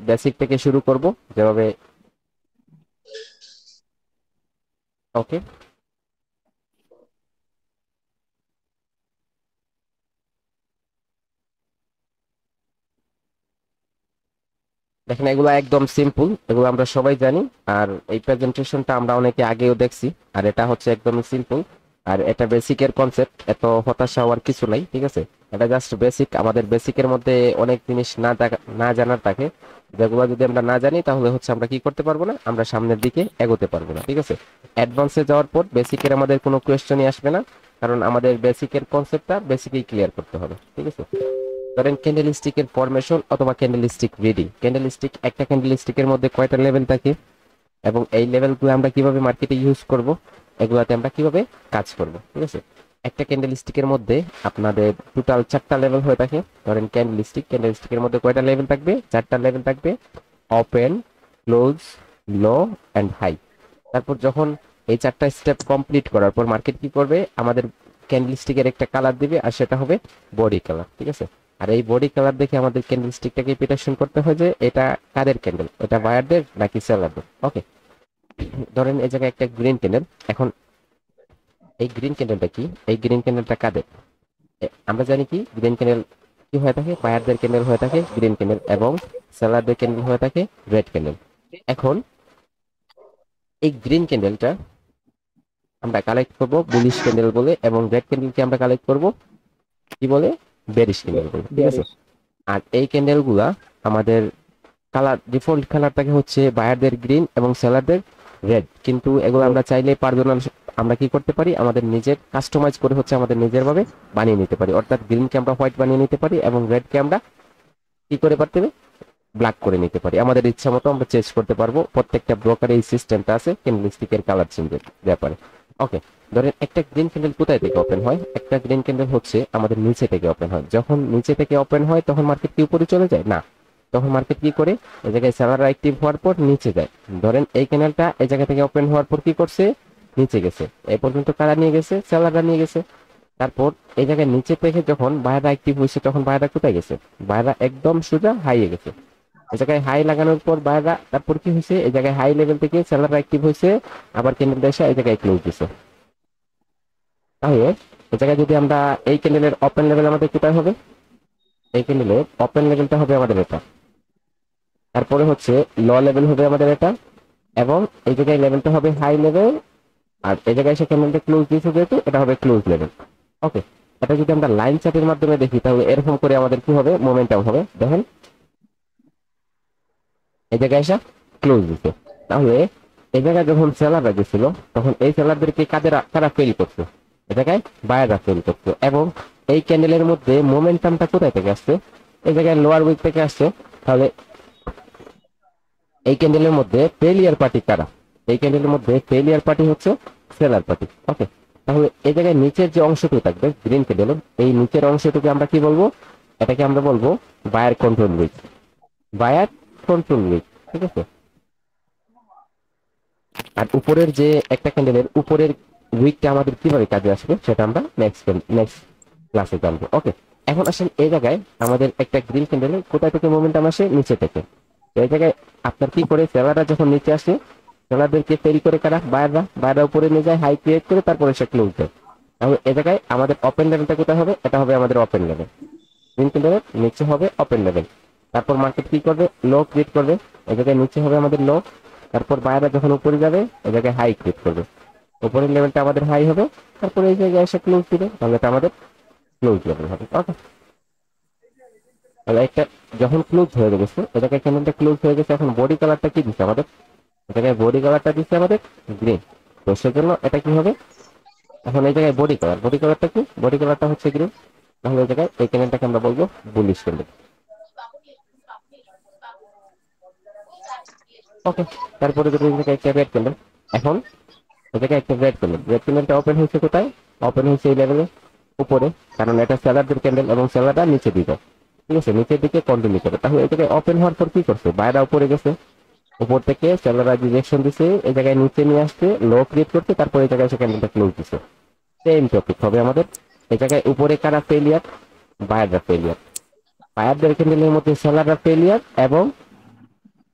Basic থেকে শুরু করব যেভাবে। ওকে, দেখেন এগুলো একদম সিম্পল, এগুলো আমরা সবাই জানি। আর এই প্রেজেন্টেশনটা আমরা অনেকে আগেও দেখছি। আর এটা হচ্ছে একদমই সিম্পল। আর এটা বেসিকের কনসেপ্ট, এত হতাশা হওয়ার কিছু নাই, ঠিক আছে। এটা জাস্ট বেসিক। আমাদের বেসিকের মধ্যে অনেক জিনিস না জানার থাকে, যেগুলো যদি আমরা না জানি তাহলে হচ্ছে আমরা কি করতে পারবো না, আমরা সামনের দিকে এগোতে পারবো না, ঠিক আছে। অ্যাডভান্সে যাওয়ার পর বেসিকের আমাদের কোনো কোয়েশ্চেনই আসবে না, কারণ আমাদের বেসিকের কনসেপ্টটা বেসিকই ক্লিয়ার করতে হবে, ঠিক আছে। ধরেন ক্যান্ডেলস্টিকের ফরমেশন অথবা ক্যান্ডেলস্টিক রিডিং। ক্যান্ডেলস্টিক, একটা ক্যান্ডেলস্টিকের মধ্যে কয়টা লেভেল থাকে এবং এই লেভেলগুলো আমরা কিভাবে মার্কেটে ইউজ করব, এগুলাতে আমরা কিভাবে কাজ করব, ঠিক আছে। একটা ক্যান্ডেলস্টিকের মধ্যে আপনাদের টোটাল 4টা লেভেল হয়ে থাকে। ধরেন ক্যান্ডেলস্টিকের মধ্যে কয়টা লেভেল থাকবে? 4টা লেভেল থাকবে। Open, close, low and high. তারপর যখন এই 4টা স্টেপ কমপ্লিট করার পর মার্কেট কি করবে, আমাদের ক্যান্ডেলস্টিকের একটা কালার দিবে, আর সেটা হবে বডি কালার, ঠিক আছে। আর এই বডি কালার দেখে আমাদের ক্যান্ডেলস্টিকটাকে প্রিডিকশন করতে হয় যে এটা কাদের ক্যান্ডেল, এটা বায়ারদের নাকি সেলারদের। ওকে, ধরেন এই জায়গায় একটা গ্রিন ক্যান্ডেল। এখন এই গ্রিন ক্যান্ডেলটা কি, এই গ্রিন ক্যান্ডেলটা কাদের? আমরা জানি কি গ্রিন ক্যান্ডেল কি হয়ে থাকে, বায়ারদের ক্যান্ডেল হয়ে থাকে গ্রিন ক্যান্ডেল, এবং সেলারদের ক্যান্ডেল হয়ে থাকে রেড ক্যান্ডেল। এখন এই গ্রিন ক্যান্ডেলটা আমরা কালেক্ট করব বুলিশ ক্যান্ডেল বলে, এবং রেড ক্যান্ডেলকে আমরা কালেক্ট করব কি বলে, বেরিশ ক্যান্ডেল বলে, ঠিক আছে। বিয়ারিশ। আর এই ক্যান্ডেল গুলা আমাদের কালার, ডিফল্ট কালারটাকে হচ্ছে বায়ারদের গ্রিন এবং সেলারদের রেড, কিন্তু এগুলো আমরা চাইলে পারবো না। আমরা কি করতে পারি, আমাদের নিজের কাস্টমাইজ করে হচ্ছে আমাদের নিজের ভাবে বানিয়ে নিতে পারি। অর্থাৎ গ্রিনকে আমরা হোয়াইট বানিয়ে নিতে পারি এবং রেডকে আমরা কি করে পারতে ব্ল্যাক করে নিতে পারি। আমাদের ইচ্ছা মতো আমরা চেঞ্জ করতে পারবো। প্রত্যেকটা ব্রোকারে এই সিস্টেমটা আছে ক্যান্ডেলস্টিকের কালার চেঞ্জের ব্যাপারে। ওকে, ধরেন একটা গ্রিন ক্যান্ডেল কোথায় থেকে ওপেন হয়? একটা গ্রিন ক্যান্ডেল হচ্ছে আমাদের নিচে থেকে ওপেন হয়। যখন নিচে থেকে ওপেন হয় তখন মার্কেট কি উপরে চলে যায় না, তখন মার্কেট কি করে, এই জায়গায় সেলার অ্যাক্টিভ হওয়ার পর নিচে যায়। ধরেন এই ক্যান্ডেলটা এই জায়গা থেকে ওপেন হওয়ার পর কি করছে, নিচে গেছে। এই পর্যন্ত কারা নিয়ে গেছে? সেলাররা নিয়ে গেছে। তারপর এই জায়গায় নিচে থেকে যখন বায়রা অ্যাক্টিভ হয়েছে তখন বায়রা কোথায় গেছে? বায়রা একদম সোজা হাইয়ে গেছে। এই জায়গায় হাই লাগানোর পর বায়রা তারপর কি হয়েছে, এই জায়গায় হাই লেভেল থেকে সেলাররা অ্যাক্টিভ হয়েছে, আবার ক্যান্ডেলটা এসে এই জায়গায় ক্লোজ দিছে। তাহলে এই জায়গায় যদি আমরা এই ক্যান্ডেলের ওপেন লেভেল আমাদের কোথায় হবে, এই ক্যান্ডেলের ওপেন লেভেলটা হবে আমাদের এটা। তারপরে হচ্ছে ল লেভেল হবে আমাদের এটা, এবং এই জায়গায় লেভেলটা হবে হাই লেভেল। আর এই জায়গায় এসে ক্যান্ডেলটা ক্লোজ দিয়েছে যেহেতু এটা হবে ক্লোজ লেভেল। ওকে, এটা যদি আমরা লাইন চার্টের মাধ্যমে দেখি তাহলে এরকম করে আমাদের কি হবে, মোমেন্টাম হবে। দেখেন এই জায়গায় এসে ক্লোজ দিচ্ছে। তাহলে এই জায়গায় যখন সেলাররা গেছিল তখন এই সেলারদেরকে কারা ফেল করছে, এই জায়গায় বায়াররা ফেল করছে। এবং এই ক্যান্ডেলের মধ্যে মোমেন্টামটা কোথায় থেকে আসছে, এই জায়গায় লোয়ার উইক থেকে আসছে। তাহলে এই ক্যান্ডেলের মধ্যে ফেলিয়ার পার্টি কারা? এই ক্যান্ডেলের মধ্যে ফেলিয়ার পার্টি হচ্ছে সেলার পার্টি। ওকে, তাহলে এই জায়গায় নিচের যে অংশটুকু থাকবে গ্রিন ক্যান্ডেলের, এই নিচের অংশটুকু আমরা কি বলবো, এটাকে আমরা বলবো buyer control wick. Buyer control wick, ঠিক আছে। আর উপরের যে একটা ক্যান্ডেলের উপরের উইকটা আমাদের কিভাবে কাজে আসবে সেটা আমরা নেক্সট ক্লাসে জানবো। ওকে, এখন আসেন এই জায়গায় আমাদের একটা গ্রিন ক্যান্ডেলের কোথায় থেকে মোমেন্টাম আসে, নিচে থেকে। এই জায়গায় আপনার কি করে, সেলাররা যখন নিচে আসে সেলারদেরকে ফেরি করে কারা, বায়রা উপরে নিয়ে যায়, হাই ক্রিয়েট করে তারপরে সে ক্লোজ দেয়। তাহলে এই জায়গায় আমাদের ওপেন লেভেলটা কোথায় হবে, এটা হবে আমাদের ওপেন লেভেল। গ্রিন ক্যান্ডেলের নিচে হবে ওপেন লেভেল। তারপর মার্কেট কি করবে, লো ক্রিয়েট করবে। এই জায়গায় নিচে হবে আমাদের লো। তারপর বায়রা যখন উপরে যাবে এই জায়গায় হাই ক্রিয়েট করবে, উপরের লেভেলটা আমাদের হাই হবে। তারপরে এই জায়গায় এসে ক্লোজ দিবে, তাহলে এটা আমাদের ক্লোজ লেভেল হবে। ওকে, তাহলে একটা যখন ক্লোজ হয়ে গেছে, এই জায়গায় ক্যান্ডেলটা ক্লোজ হয়ে গেছে, এখন বডি কালারটা কি দিচ্ছে আমাদের, এই জায়গায় বডি কালারটা দিচ্ছে আমাদের গ্রিন। তো সেজন্য এটা কি হবে, এখন এই জায়গায় বডি কালারটা কি, বডি কালারটা হচ্ছে গ্রিন। তাহলে এই জায়গায় এই ক্যান্ডেলটাকে আমরা বলবো বুলিশ ক্যান্ডেল। ওকে, তারপরে যদি এই জায়গায় একটা রেড ক্যান্ডেল, এখন এই জায়গায় একটা রেড ক্যান্ডেলটা ওপেন হয়েছে কোথায়, ওপেন হয়েছে এই লেভেলে উপরে, কারণ এটা সেলারদের ক্যান্ডেল এবং সেলাররা নিচে দিবে, ঠিক আছে, নিচের দিকে কন্টিনিউ করে। তাহলে এই জায়গায় ওপেন হওয়ার পর কি করছে, বাইরে উপরে গেছে, উপর থেকে সেলাররা রিজেকশন দিছে, এই জায়গায় নিচে নিয়ে আসছে, লো ক্রিয়েট করছে, তারপর এই জায়গায় সে ক্যান্ডেলটা ক্লোজ দিছে। সেম টপিক হবে আমাদের। এই জায়গায় উপরে কারা ফেলিয়ার, বায়াররা ফেলিয়ার। বায়ারদের ক্যান্ডেলের মধ্যে সেলাররা ফেলিয়ার এবং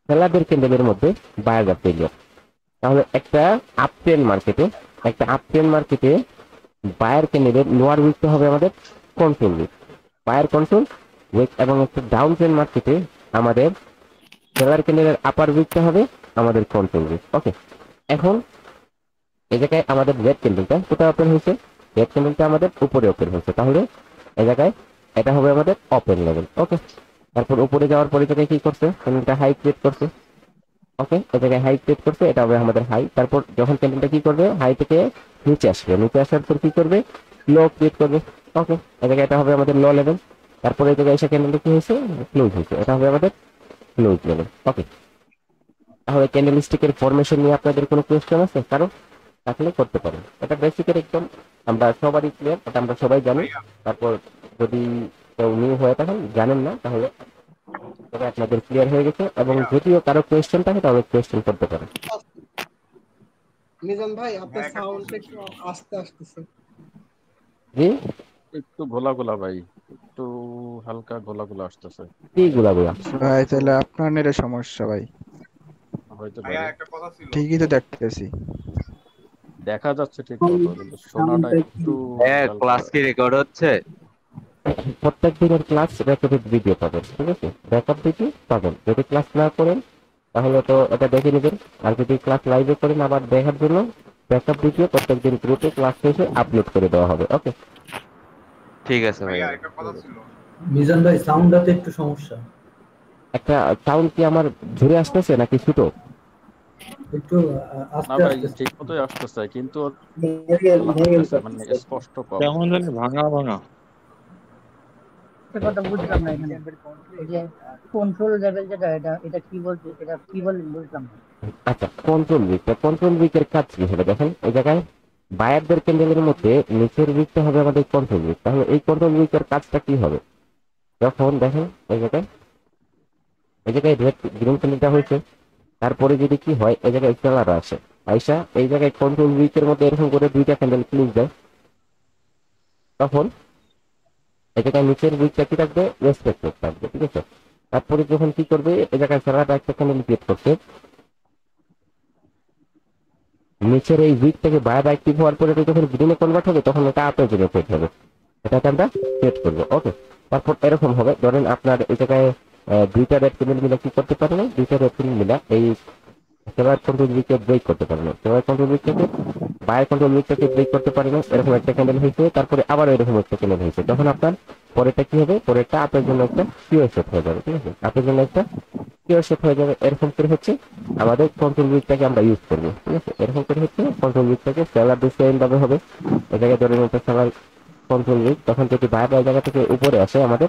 সেলারদের ক্যান্ডেলের মধ্যে বায়াররা ফেলিয়ার। তাহলে একটা আপ ট্রেন্ড মার্কেটে বায়ার ক্যান্ডেলের লোয়ার উইকটা হবে আমাদের control wick, buyer control wick, এবং একটা ডাউন ট্রেন্ড মার্কেটে আমাদের সেলার ক্যান্ডেলের আপার উইকটা হবে আমাদের কন্ট্রোল উইক। ওকে, এখন এই জায়গায় আমাদের রেড ক্যান্ডেলটা কোথায় ওপেন হয়েছে? রেড ক্যান্ডেলটা আমাদের উপরে ওপেন হয়েছে, তাহলে এই জায়গায় এটা হবে আমাদের ওপেন লেভেল। ওকে, তারপর উপরে যাওয়ার পরে জায়গায় কি করছে? ক্যান্ডেলটা হাই ক্রিয়েট করছে। ওকে, এই জায়গায় হাই ক্রিয়েট করছে, এটা হবে আমাদের হাই। তারপর যখন ক্যান্ডেলটা কি করবে, হাই থেকে নিচে আসবে, নিচে আসার পর কি করবে? লো ক্রিয়েট করবে। ওকে, এই জায়গায় এটা হবে আমাদের লো লেভেল। তারপরে এই জায়গায় এসে ক্যান্ডেলটা কি হয়েছে? ক্লোজ হয়েছে, এটা হবে আমাদের ক্লোজ লেভেল। ওকে, তাহলে ক্যান্ডেল স্টিকের ফরমেশন নিয়ে আপনাদের কোনো কোয়েশ্চেন আছে কারণ? থাকলে করতে পারেন। এটা বেসিকের একদম আমরা সবারই ক্লিয়ার, এটা আমরা সবাই জানি। তারপর যদি কেউ নিউ হয়ে থাকেন, জানেন না, তাহলে তবে আপনাদের ক্লিয়ার হয়ে গেছে। এবং যদিও কারো কোয়েশ্চেন থাকে তাহলে কোয়েশ্চেন করতে পারেন। মিজান ভাই আপনার সাউন্ডটা একটু আস্তে আসতেছে। জি, একটু গোলা ভাই, একটু হালকা গোলা আসতেছে। কি গুলা? ভাই তাহলে আপনার নেটের সমস্যা ভাই। হয়তো পারে, ঠিকই তো দেখতেছি। দেখা যাচ্ছে ঠিক মতো, কিন্তু শোনাটা একটু ক্লাস কি রেকর্ড হচ্ছে? প্রত্যেক দিনের ক্লাস রেকর্ডেড ভিডিও পাবেন, ঠিক আছে? ব্যাকআপ ভিডিও পাবেন। যদি ক্লাস না করেন তাহলে তো এটা দেখে নেবেন, আর যদি ক্লাস লাইভে করেন আবার দেখার জন্য ব্যাকআপ ভিডিও প্রত্যেকদিন গ্রুপে ক্লাস শেষে আপলোড করে দেওয়া হবে। ওকে, ঠিক আছে ভাই। মিজান ভাই সাউন্ডটাতে একটু সমস্যা, একটা সাউন্ড কি আমার ঝরে আসতেছে নাকি ছোট? একটু না আস্তে ভাই, আস্তে ঠিক মতোই আসতেছে, কিন্তু ভেঙে মানে যাচ্ছে। স্পষ্ট কম। কেমন জানি ভাঙা ভাঙা। একটা কথা বুঝলাম না এখানে, এই যে কন্ট্রোল লেভেল যেটা, এটা এটা কি বলছে, এটা কি বলেন বুঝলাম না। আচ্ছা, কন্ট্রোল উইকের কাজ কি হবে দেখেন। এই জায়গায় বায়ারদের ক্যান্ডেলের মধ্যে নিচের উইকটা হবে আমাদের কন্ট্রোল উইক। তাহলে এই কন্ট্রোল উইকের কাজটা কি হবে? যখন দেখেন এই জায়গায় রেড গ্রিন ক্যান্ডেলটা হয়েছে, তারপরে যদি কি হয়, এই জায়গায় সেলার আসে, আইসা এই জায়গায় কন্ট্রোল উইকের মধ্যে এরকম করে দুইটা ক্যান্ডেল ক্লোজ দেয়, তখন এই জায়গায় নিচের উইকটা কি থাকবে? রেসপেক্টেড থাকবে, ঠিক আছে? তারপরে যখন কি করবে, এই জায়গায় সেলারটা একটা ক্যান্ডেল ক্রিয়েট করছে, নিচের এই উইক থেকে বায়ার অ্যাক্টিভ হওয়ার পরে এটা যখন গ্রিনে কনভার্ট হবে তখন এটা আপের জন্য সেট হবে, এটাকে আমরা সেট করবো। ওকে, তারপর এরকম হবে, ধরেন আপনার এই জায়গায় দুইটা রেড ক্যান্ডেল মিলে কি করতে পারে না, দুইটা রেড ক্যান্ডেল মিলে এই সেলার কন্ট্রোল উইককে ব্রেক করতে পারে না, সেলার কন্ট্রোল উইক থেকে বায়ার কন্ট্রোল উইকটাকে ব্রেক করতে পারে না, এরকম একটা ক্যান্ডেল হয়েছে, তারপরে আবার এরকম একটা ক্যান্ডেল হয়েছে, তখন আপনার পরেরটা কি হবে? পরেরটা আপের জন্য একটা পিওর সেট হয়ে যাবে, ঠিক আছে? আপের জন্য একটা পিওর সেট হয়ে যাবে। এরকম করে হচ্ছে আমাদের কন্ট্রোল উইকটাকে আমরা ইউজ করবো, ঠিক আছে? এরকম করে হচ্ছে কন্ট্রোল উইকটাকে সেলার সেম ভাবে হবে। এই জায়গায় ধরে নিতে সেলার কন্ট্রোল উইক, তখন যদি বায়ার জায়গা থেকে উপরে আসে আমাদের,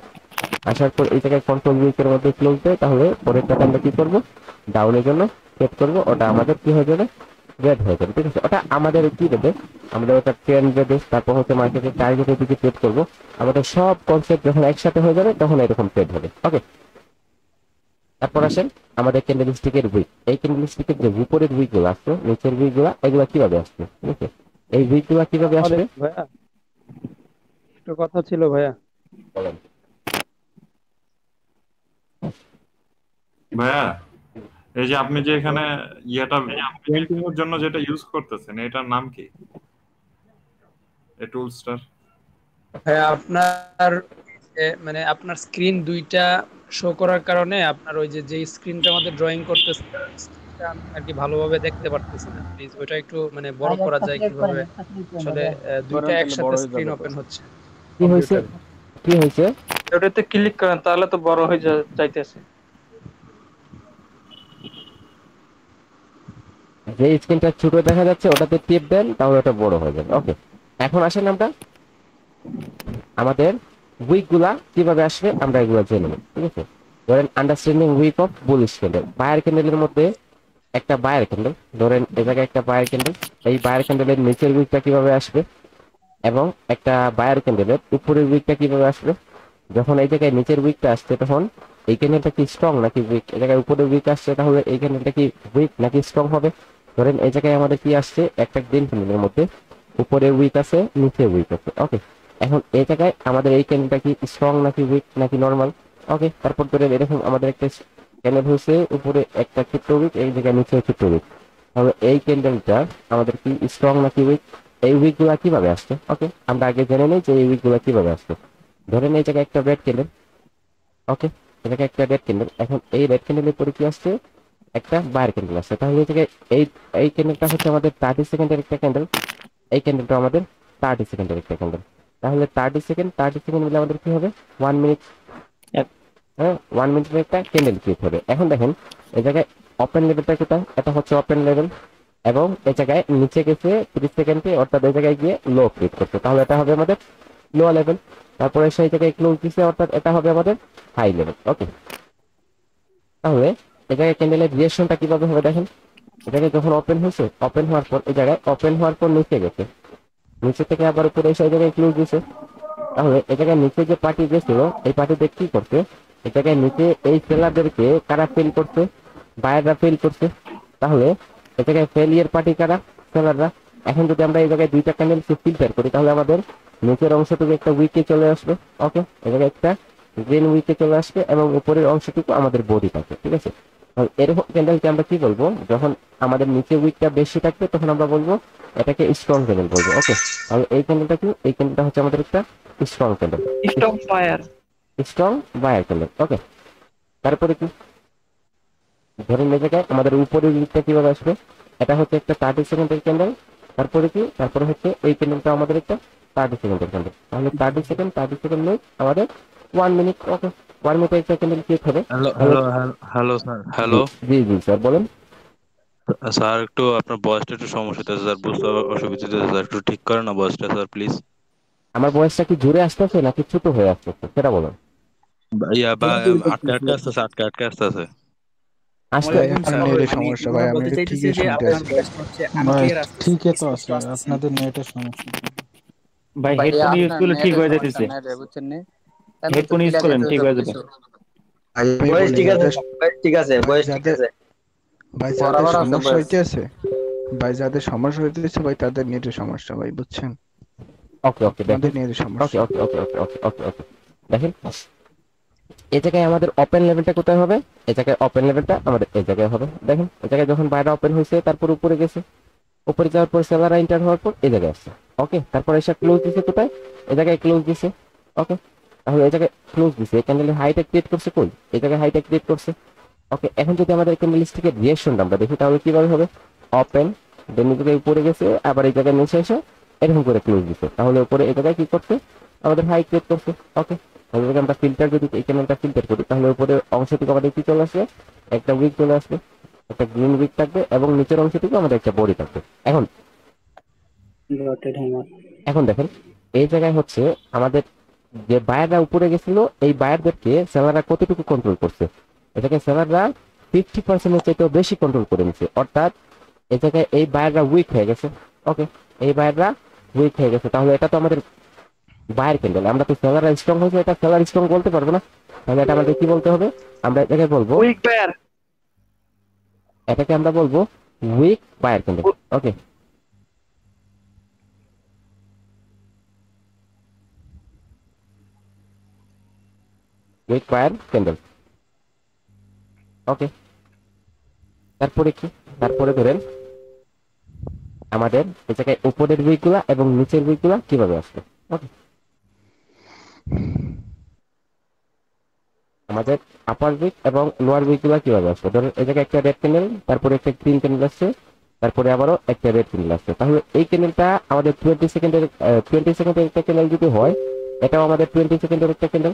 আসার পর এই জায়গায় কন্ট্রোল উইকের মধ্যে ক্লোজ দেয়, তাহলে পরেরটাকে আমরা কি করবো? ডাউনের জন্য সেট করবো, ওটা আমাদের কি হয়ে যাবে? রেড হয়ে যাবে, ঠিক আছে? ওটা আমাদের কি দেবে? আমাদের ওটা ট্রেন্ড দেবে, তারপর হচ্ছে মার্কেটের টার্গেটের দিকে ট্রেড করবো। আমাদের সব কনসেপ্ট যখন একসাথে হয়ে যাবে তখন এরকম ট্রেড হবে। ওকে, তারপর আসেন আমাদের ক্যান্ডেল স্টিকের উইক। এই ক্যান্ডেল স্টিকের যে উপরের উইক গুলো আসছে, নিচের উইক গুলা, এগুলা কিভাবে আসছে, ঠিক আছে? এই উইক গুলা কিভাবে আসবে? ভাইয়া একটু কথা ছিল ভাইয়া। বলেন। ভাইয়া, এই যে আপনি যে এখানে ইয়েটা পেন্টিং এর জন্য যেটা ইউজ করতেছেন, এটার নাম কি? এই টুলসটার? হ্যাঁ, আপনার মানে আপনার স্ক্রিন দুইটা শো করার কারণে আপনার ওই যে স্ক্রিনটা আমাদের ড্রয়িং করতেছে আমি আর কি ভালোভাবে দেখতে পারতেছি না। প্লিজ ওইটা একটু মানে বড় করা যায় কিভাবে? আসলে দুইটা একসাথে স্ক্রিন ওপেন হচ্ছে। কি হয়েছে? কি হয়েছে? ওটাতে ক্লিক করেন তাহলে তো বড় হয়ে যাইতেছে। যে স্ক্রিনটা ছোট দেখা যাচ্ছে ওটাতে টিপ দেন, তাহলে ওটা বড় হয়ে যাবে। ওকে, এখন আসেন আমরা আমাদের উইক গুলা কিভাবে আসবে আমরা এগুলো জেনে নেব, ঠিক আছে? ধরেন understanding wick of bullish candle. Buyer ক্যান্ডেলের মধ্যে একটা বায়ার ক্যান্ডেল, ধরেন এই জায়গায় একটা বায়ার ক্যান্ডেল, এই বায়ার ক্যান্ডেলের নিচের উইকটা কিভাবে আসবে এবং একটা বায়ার ক্যান্ডেলের উপরের উইকটা কিভাবে আসবে। যখন এই জায়গায় নিচের উইকটা আসছে তখন এই ক্যান্ডেলটা কি স্ট্রং নাকি উইক? এই জায়গায় উপরের উইক আসছে, তাহলে এই ক্যান্ডেলটা কি উইক নাকি স্ট্রং হবে? ধরেন এই জায়গায় আমাদের কি আসছে, একটা গ্রিন ক্যান্ডেলের মধ্যে উপরে উইক আছে, নিচে উইক আছে। ওকে, এখন এই জায়গায় আমাদের এই ক্যান্ডেলটা কি স্ট্রং নাকি উইক নাকি নরমাল? ওকে, তারপর ধরেন এরকম আমাদের একটা ক্যান্ডেল হচ্ছে উপরে একটা ছোট্ট উইক, এই জায়গায় নিচে ছোট্ট উইক। তাহলে এই ক্যান্ডেলটা আমাদের কি স্ট্রং নাকি উইক? এই উইক গুলা কিভাবে আসছে? ওকে, আমরা আগে জেনে নিই যে এই উইক গুলা কিভাবে আসছে। ধরেন এই জায়গায় একটা রেড ক্যান্ডেল, ওকে, এই জায়গায় একটা রেড ক্যান্ডেল। এখন এই রেড ক্যান্ডেলের পরে কি আসছে? একটা বায়ার ক্যান্ডেল আসছে। তাহলে এই জায়গায় এই ক্যান্ডেলটা হচ্ছে আমাদের 30 সেকেন্ডের একটা ক্যান্ডেল, এই ক্যান্ডেলটা আমাদের 30 সেকেন্ডের একটা ক্যান্ডেল। তাহলে 30 সেকেন্ড মিলে আমাদের কি হবে? 1 মিনিট। হ্যাঁ, 1 মিনিটের একটা ক্যান্ডেল ক্রিয়েট হবে। এখন দেখেন এই জায়গায় ওপেন লেভেলটা কোথায়? এটা হচ্ছে ওপেন লেভেল, এবং এই জায়গায় নিচে গেছে 30 সেকেন্ডে, অর্থাৎ এই জায়গায় গিয়ে লো ক্রিয়েট করছে। তাহলে এটা হবে আমাদের লো লেভেল। তারপরে সেই জায়গায় ক্লোজ দিছে, অর্থাৎ এটা হবে আমাদের হাই লেভেল। ওকে, তাহলে এই জায়গায় ক্যান্ডেলের রিঅ্যাকশনটা কিভাবে হবে দেখেন। এই জায়গায় যখন ওপেন হয়েছে, ওপেন হওয়ার পর এই জায়গায় ওপেন হওয়ার পর নিচে গেছে, নিচে থেকে আবার উপরে এসে এই জায়গায় ক্লোজ দিছে। তাহলে এই জায়গায় নিচে যে পার্টি গেছিল, এই পার্টিতে কি করছে? এই জায়গায় নিচে এই সেলারদেরকে কারা ফেল করছে? বায়াররা ফেল করছে। তাহলে এই জায়গায় ফেলিয়ার পার্টি কারা? সেলাররা। এখন যদি আমরা এই জায়গায় দুইটা ক্যান্ডেলকে ফিল্টার করি, তাহলে আমাদের নিচের অংশটুকু একটা উইকে চলে আসবে। ওকে, এই জায়গায় একটা গ্রিন উইকে চলে আসবে, এবং উপরের অংশটুকু আমাদের বডি থাকে। ঠিক আছে, এরকম ক্যান্ডেলকে আমরা কি বলবো? যখন আমাদের নিচে উইকটা বেশি থাকবে তখন আমরা বলবো এটাকে স্ট্রং ক্যান্ডেল বলবো। ওকে, তাহলে এই ক্যান্ডেলটা কি? এই ক্যান্ডেলটা হচ্ছে আমাদের একটা strong candle, strong buyer. Strong buyer candle. Okay, তারপরে কি? ধরেন এই জায়গায় আমাদের উপরের উইকটা কিভাবে আসবে? এটা হচ্ছে একটা 30 সেকেন্ডের ক্যান্ডেল। তারপরে কি? তারপরে হচ্ছে এই ক্যান্ডেলটা আমাদের একটা 30 সেকেন্ডের ক্যান্ডেল। তাহলে 30 সেকেন্ড নেই আমাদের 1 মিনিট। ওকে, 1 মিনিটে একটা ক্যান্ডেল ক্রিয়েট হবে। হ্যালো স্যার, হ্যালো জি জি স্যার বলেন। স্যার, একটু আপনার বয়সটা একটু সমস্যা হচ্ছে স্যার, বুঝতে অসুবিধা হচ্ছে স্যার, একটু ঠিক করেন না বয়সটা স্যার প্লিজ। আমার বয়সটা কি জোরে আসতেছে নাকি ছোট হয়ে আসতেছে সেটা বলুন। বা আটকে আটকে আসতেছে, আটকে আটকে আসতেছে। আসতে ভাই আপনার নেটের সমস্যা ভাই, আমি এটা ঠিকই শুনতে আছি। ভাই ঠিকই তো আছে, আপনাদের নেটের সমস্যা। ভাই হেডফোন ইউজ করলে ঠিক হয়ে যাইতেছে, হেডফোন ইউজ করেন ঠিক হয়ে যাবে। আমি বয়স বলি ঠিক আছে, যাদের বয়স ঠিক আছে, বয়স ঠিক যাদের আছে। ভাই যাদের বরাবর আছে সমস্যা বয়স। হইতেছে, ভাই যাদের সমস্যা হইতেছে ভাই তাদের নেটের সমস্যা ভাই, বুঝছেন? ওকে ওকে আমাদের দেখেন, নেটের ওকে সমস্যা। ওকে ওকে ওকে ওকে ওকে ওকে দেখেন এই জায়গায় আমাদের ওপেন লেভেলটা কোথায় হবে? এই জায়গায় ওপেন লেভেলটা আমাদের এই জায়গায় হবে। দেখেন এই জায়গায় যখন বাইরে ওপেন হয়েছে, তারপর উপরে গেছে, উপরে যাওয়ার পর সেলাররা এন্টার হওয়ার পর এই জায়গায় আসছে। ওকে, তারপর এসে ক্লোজ দিছে কোথায়? এই জায়গায় ক্লোজ দিছে। ওকে, তাহলে এই জায়গায় ক্লোজ দিছে, এই ক্যান্ডেলের হাইটা ক্রিয়েট করছে কই? এই জায়গায় হাইটা ক্রিয়েট করছে। ওকে, এখন যদি আমাদের ক্যান্ডেলস্টিকের রিঅ্যাকশনটা আমরা দেখি, তাহলে কিভাবে হবে? ওপেন, দেন এই জায়গায় উপরে গেছে, আবার এই জায়গায় নিচে এসে এরকম করে ক্লোজ দিছে। তাহলে উপরে এই জায়গায় কি করছে? আমাদের হাই ক্রিয়েট করছে। ওকে, তাহলে যদি আমরা ফিল্টার যদি এই ক্যান্ডেলটা ফিল্টার করি, তাহলে উপরে অংশটুকু আমাদের কি চলে আসবে? একটা উইক চলে আসবে, একটা গ্রিন উইক থাকবে, এবং নিচের অংশটুকু আমাদের একটা বডি থাকবে। এখন এখন দেখেন এই জায়গায় হচ্ছে আমাদের যে বায়াররা উপরে গেছিল, এই বায়ারদেরকে সেলাররা কতটুকু কন্ট্রোল করছে? এটাকে সেলাররা 50% চাইতেও বেশি কন্ট্রোল করে নিচ্ছে, অর্থাৎ এই জায়গায় এই বায়াররা উইক হয়ে গেছে। ওকে, এই বায়াররা উইক হয়ে গেছে। তাহলে এটা তো আমাদের বায়ার ক্যান্ডেল, আমরা তো সেলাররা স্ট্রং হয়েছে, এটা সেলার স্ট্রং বলতে পারবো না। তাহলে এটা আমাদের কি বলতে হবে? আমরা এটাকে বলবো উইক বায়ার। এটাকে আমরা বলবো উইক বায়ার ক্যান্ডেল। ওকে, উইক বায়ার ক্যান্ডেল। ওকে, তারপরে কি? তারপরে ধরেন আমাদের এই জায়গায় উপরের উইকগুলা এবং নিচের উইকগুলা কিভাবে আসবে? ওকে, আমাদের আপার উইক এবং লোয়ার উইকগুলা কিভাবে আসবে? ধরেন এই জায়গায় একটা রেড ক্যান্ডেল, তারপরে একটা গ্রিন ক্যান্ডেল আসছে, তারপরে আবারও একটা রেড ক্যান্ডেল আসছে। তাহলে এই ক্যান্ডেলটা আমাদের 20 সেকেন্ডের একটা ক্যান্ডেল যদি হয়, এটাও আমাদের 20 সেকেন্ডের একটা ক্যান্ডেল,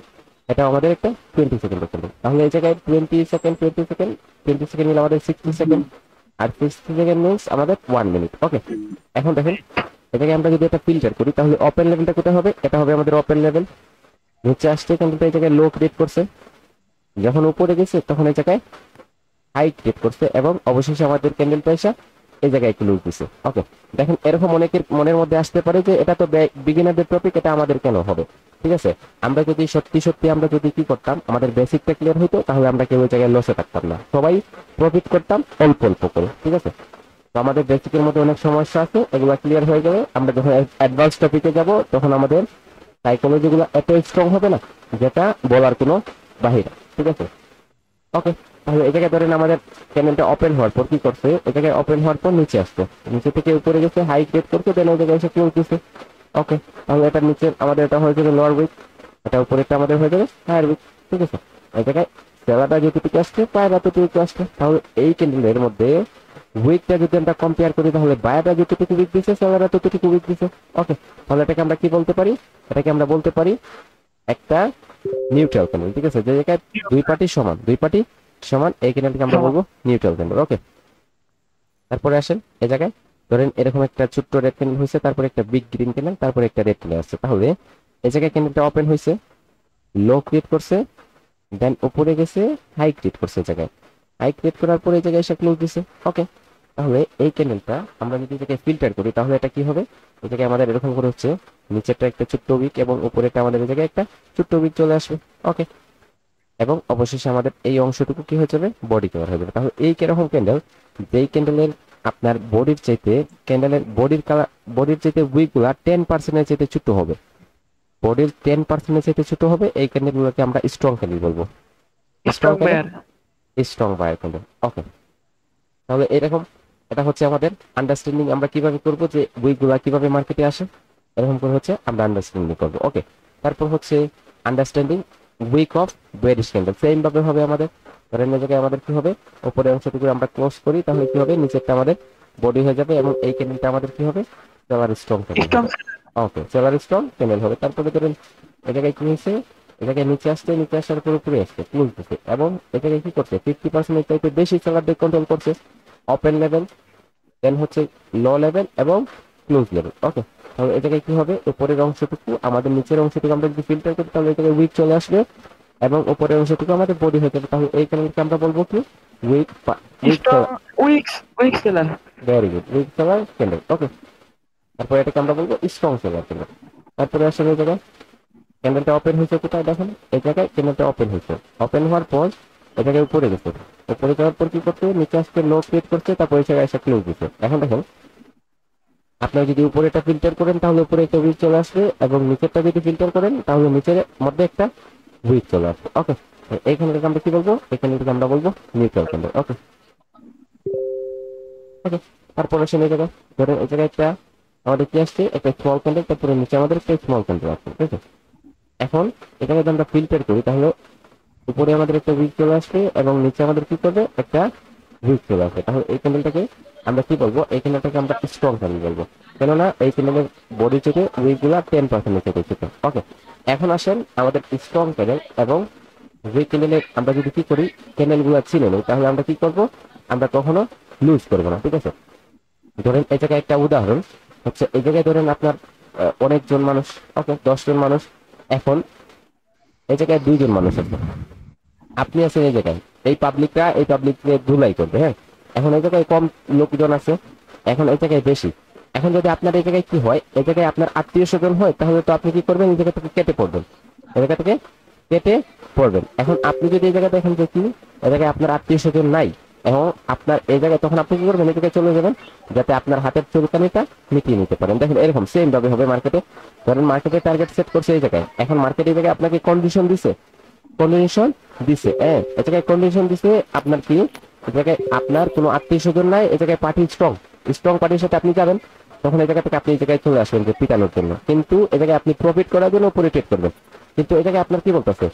এটাও আমাদের একটা 20 সেকেন্ডের ক্যান্ডেল। তাহলে এই জায়গায় 20 সেকেন্ড মিলে আমাদের 60 সেকেন্ড, আর 60 সেকেন্ড মিনস আমাদের 1 মিনিট। ওকে, এখন দেখেন এটাকে আমরা যদি এটা ফিল্টার করি, তাহলে ওপেন লেভেলটা কোথায় হবে? এটা হবে আমাদের ওপেন লেভেল। নিচে আসছে ক্যান্ডেলটা এই জায়গায় লো ক্রিয়েট করছে, যখন উপরে গেছে তখন এই জায়গায় হাই ক্রিয়েট করছে, এবং অবশেষে আমাদের ক্যান্ডেলটা এসে এই জায়গায় ক্লোজ দিছে। ওকে, দেখেন এরকম অনেকের মনের মধ্যে আসতে পারে যে এটা তো বিগিনারদের টপিক, এটা আমাদের কেন হবে? ঠিক আছে, আমরা যদি সত্যি আমরা যদি কি করতাম, আমাদের বেসিকটা ক্লিয়ার হইতো, তাহলে আমরা কেউ ওই জায়গায় লসে থাকতাম না, সবাই প্রফিট করতাম অল্প অল্প করে। ঠিক আছে, তো আমাদের বেসিকের মধ্যে অনেক সমস্যা আছে, এগুলো ক্লিয়ার হয়ে যাবে। আমরা যখন অ্যাডভান্স টপিকে যাব, তখন আমাদের সাইকোলজি গুলো এত স্ট্রং হবে না, যেটা বলার কোনো বাহিরে। ঠিক আছে, ওকে। তাহলে এই জায়গায় ধরেন আমাদের ক্যান্ডেলটা ওপেন হওয়ার পর কি করছে, এই জায়গায় ওপেন হওয়ার পর নিচে আসছে, নিচে থেকে উপরে গেছে, হাই ক্রিয়েট করছে, দেন ওই জায়গায় এসে ক্লোজ দিচ্ছে। ওকে, তাহলে এটা নিচে আমাদের এটা হয়ে যাবে লোয়ার উইক, এটা উপরেরটা আমাদের হয়ে যাবে হায়ার উইক। ঠিক আছে, এই জায়গায় সেলারটা যতটুকু আসছে বায়াররা ততটুকু আসছে। তাহলে এই ক্যান্ডেলের মধ্যে উইকটা যদি আমরা কম্পেয়ার করি তাহলে বায়াররা যতটুকু উইক দিচ্ছে সেলাররা ততটুকু উইক দিচ্ছে। ওকে, তাহলে এটাকে আমরা কি বলতে পারি, এটাকে আমরা বলতে পারি একটা নিউট্রাল ক্যান্ডেল। ঠিক আছে, যে জায়গায় দুই পার্টি সমান, দুই পার্টি সমান, এই ক্যান্ডেলকে আমরা বলবো নিউট্রাল ক্যান্ডেল। ওকে, তারপরে আসেন এই জায়গায় ধরেন এরকম একটা ছোট্ট রেড ক্যান্ডেল হয়েছে, তারপরে একটা বিগ গ্রিন ক্যান্ডেল, তারপরে একটা রেড ক্যান্ডেল আসছে। তাহলে এই জায়গায় ক্যান্ডেলটা ওপেন হয়েছে, লো ক্রিয়েট করছে, দেন উপরে গেছে, হাই ক্রিয়েট করছে, এই জায়গায় হাই ক্রিয়েট করার পরে এই জায়গায় এসে ক্লোজ দিছে। ওকে, তাহলে এই ক্যান্ডেলটা আমরা যদি এটাকে ফিল্টার করি তাহলে এটা কি হবে, এই জায়গায় আমাদের এরকম করে হচ্ছে নিচেরটা একটা ছোট্ট উইক এবং উপরেরটা আমাদের এই জায়গায় একটা ছোট্ট উইক চলে আসবে। ওকে, এবং অবশেষে আমাদের এই অংশটুকু কি হয়ে যাবে, বডি কভার হয়ে যাবে। তাহলে এই কিরকম ক্যান্ডেল, যেই ক্যান্ডেলের আপনার বডির চাইতে ক্যান্ডেলের বডির কালার, বডির চাইতে উইকগুলা 10% চাইতে ছোট হবে, বডির 10% চাইতে ছোট হবে, এই ক্যান্ডেলগুলোকে আমরা স্ট্রং ক্যান্ডেল বলবো, strong buyer, strong buyer candle. Okay, তাহলে এরকম এটা হচ্ছে আমাদের আন্ডারস্ট্যান্ডিং, আমরা কিভাবে করব যে উইকগুলা কিভাবে মার্কেটে আসে, এরকম করে হচ্ছে আমরা আন্ডারস্ট্যান্ডিং করব। ওকে, তারপর হচ্ছে understanding wick of bearish candle, same ভাবে হবে আমাদের। ধরেন এই জায়গায় আমাদের কি হবে, উপরের অংশটুকু আমরা ক্লোজ করি, তাহলে কি হবে, নিচেরটা আমাদের বডি হয়ে যাবে এবং এই ক্যান্ডেলটা আমাদের কি হবে, সেলার স্ট্রং ক্যান্ডেল। ওকে, সেলার স্ট্রং ক্যান্ডেল হবে। তারপরে ধরেন এই জায়গায় কি হয়েছে, এই জায়গায় নিচে আসছে, নিচে আসার পর উপরে আসছে, ক্লোজ দিচ্ছে, এবং এই জায়গায় কি করছে, 50% চাইতে বেশি সেলারদের কন্ট্রোল করছে, ওপেন লেভেল, দেন হচ্ছে লো লেভেল এবং ক্লোজ লেভেল। ওকে, তাহলে এই জায়গায় কি হবে, উপরের অংশটুকু আমাদের নিচের অংশটুকু আমরা যদি ফিল্টার করি তাহলে এই জায়গায় উইক চলে আসবে এবং উপরের অংশটুকু আমাদের বডি হয়ে যাবে। তাহলে এই ক্যান্ডেলকে আমরা বলবো কি, weak weak seller. Very good, weak seller candle. Okay, তারপরে এটাকে আমরা বলবো স্ট্রং সেলার ক্যান্ডেল। তারপরে আসলে এই জায়গায় ক্যান্ডেলটা ওপেন হয়েছে কোথায়, দেখেন এই জায়গায় ক্যান্ডেলটা ওপেন হয়েছে, ওপেন হওয়ার পর এই জায়গায় উপরে গেছে, উপরে যাওয়ার পর কি করছে, নিচে আসতে লো ক্রিয়েট করছে, তারপর এই জায়গায় এসে ক্লোজ দিচ্ছে। এখন দেখেন আপনারা যদি উপরেটা ফিল্টার করেন তাহলে উপরে একটা উইক চলে আসবে এবং নিচেরটা যদি ফিল্টার করেন তাহলে নিচের মধ্যে একটা উইক চলে আসবে। ওকে, এইখানে থেকে আমরা কি বলবো, এখানে থেকে আমরা বলবো নিউট্রাল ক্যান্ডেল। ওকে, ওকে, তারপর আসেন এই জায়গায় ধরেন এই জায়গায় একটা আমাদের কি আসছে, একটা স্মল ক্যান্ডেল, তারপরে নিচে আমাদের একটা স্মল ক্যান্ডেল আসছে। ঠিক আছে, এখন এটাকে যদি আমরা ফিল্টার করি তাহলে উপরে আমাদের একটা উইক চলে আসবে এবং নিচে আমাদের কি করবে, একটা উইক চলে আসবে। তাহলে এই ক্যান্ডেলটাকে আমরা কি বলবো, এই ক্যান্ডেলটাকে আমরা স্ট্রং ক্যান্ডেল বলবো, কেননা এই ক্যান্ডেলের বডি থেকে উইকগুলা 10% থেকে ছোট। ওকে, এখন আসেন আমাদের স্ট্রং ক্যান্ডেল এবং উইক ক্যান্ডেলের আমরা যদি কি করি, ক্যান্ডেলগুলো চিনে নিই তাহলে আমরা কি করবো, আমরা কখনো লুজ করবো না। ঠিক আছে, ধরেন এই জায়গায় একটা উদাহরণ হচ্ছে, এই জায়গায় ধরেন আপনার অনেকজন মানুষ, ওকে 10 জন মানুষ, এখন এই জায়গায় 2 জন মানুষ আছে, আপনি আছেন এই জায়গায়, এই পাবলিককে ধুলাই করবে। হ্যাঁ, এখন এই জায়গায় কম লোকজন আছে, এখন এই জায়গায় বেশি। এখন যদি আপনার এই জায়গায় কি হয়, এই জায়গায় আপনার আত্মীয় স্বজন হয় তাহলে তো আপনি কি করবেন, এই জায়গা থেকে কেটে পড়বেন, এই জায়গা থেকে কেটে পড়বেন। এখন আপনি যদি এই জায়গায় দেখেন যে কি এই জায়গায় আপনার আত্মীয় স্বজন নাই, এবং আপনার এই জায়গায়, তখন আপনি কি করবেন, এই জায়গায় চলে যাবেন যাতে আপনার হাতের চুলকানিটা মিটিয়ে নিতে পারেন। দেখেন এরকম সেম ভাবে হবে মার্কেটে। ধরেন মার্কেটে টার্গেট সেট করছে এই জায়গায়, এখন মার্কেট এই জায়গায় আপনাকে কন্ডিশন দিছে, এই জায়গায় কন্ডিশন দিছে আপনার কি, এই জায়গায় আপনার কোনো আত্মীয় স্বজন নাই, এই জায়গায় পার্টি স্ট্রং পার্টির সাথে আপনি যাবেন, তখন এই জায়গা থেকে আপনি এই জায়গায় চলে আসবেন যে পিটানোর জন্য, কিন্তু এই জায়গায় আপনি প্রফিট করার জন্য উপরে ট্রেড করবেন। কিন্তু এই জায়গায় আপনার কি বলতেছে,